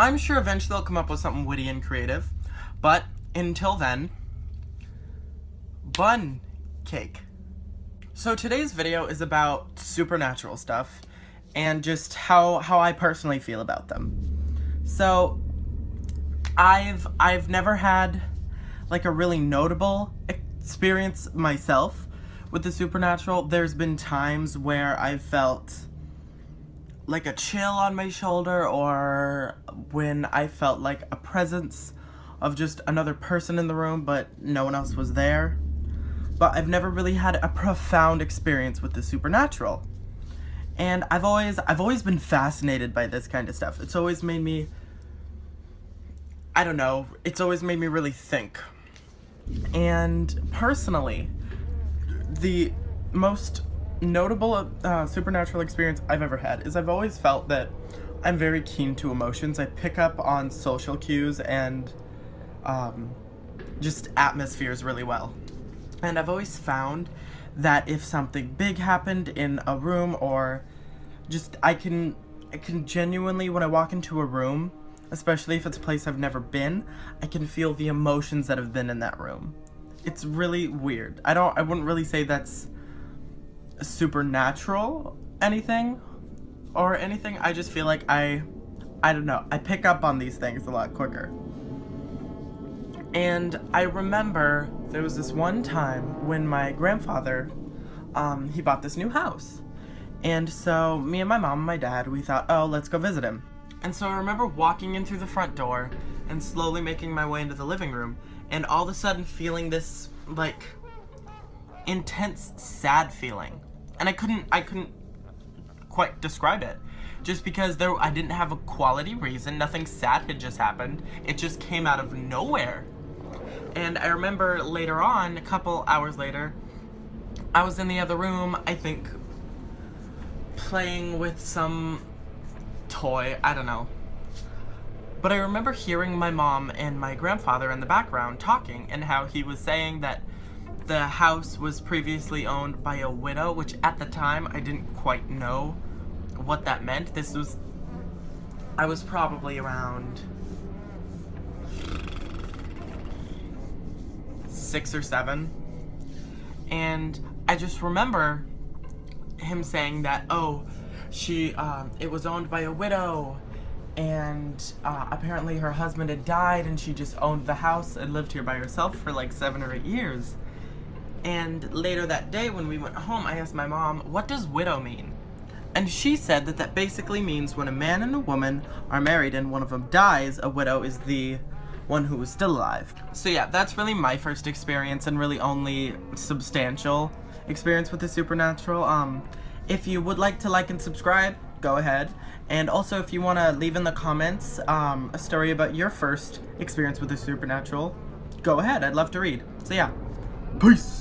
I'm sure eventually I'll come up with something witty and creative, but until then, bun cake. So today's video is about supernatural stuff and just how I personally feel about them. So I've never had like a really notable experience myself with the supernatural. There's been times where I've felt like a chill on my shoulder, or when I felt like a presence of just another person in the room but no one else was there. But I've never really had a profound experience with the supernatural. And I've always been fascinated by this kind of stuff. It's always made me, I don't know, it's always made me really think. And personally, the most notable supernatural experience I've ever had is I've always felt that I'm very keen to emotions. I pick up on social cues and just atmospheres really well. And I've always found that if something big happened in a room, or just I can genuinely, when I walk into a room, especially if it's a place I've never been, I can feel the emotions that have been in that room. It's really weird. I wouldn't really say that's supernatural anything. I just feel like I don't know, I pick up on these things a lot quicker. And I remember there was this one time when my grandfather, he bought this new house. And so me and my mom and my dad, we thought, oh, let's go visit him. And so I remember walking in through the front door and slowly making my way into the living room, and all of a sudden feeling this, like, intense, sad feeling. And I couldn't quite describe it. Just because I didn't have a quality reason, nothing sad had just happened. It just came out of nowhere. And I remember later on, a couple hours later, I was in the other room, I think, playing with some toy, I don't know. But I remember hearing my mom and my grandfather in the background talking, and how he was saying that the house was previously owned by a widow, which at the time I didn't quite know what that meant. I was probably around 6 or 7, and I just remember him saying that, oh, it was owned by a widow, and apparently her husband had died, and she just owned the house and lived here by herself for like 7 or 8 years. And later that day when we went home, I asked my mom, what does widow mean? And she said that basically means when a man and a woman are married and one of them dies, a widow is the one who is still alive. So yeah, that's really my first experience, and really only substantial experience with the supernatural. If you would like to like and subscribe, go ahead. And also, if you want to leave in the comments a story about your first experience with the supernatural, go ahead. I'd love to read. So yeah, peace!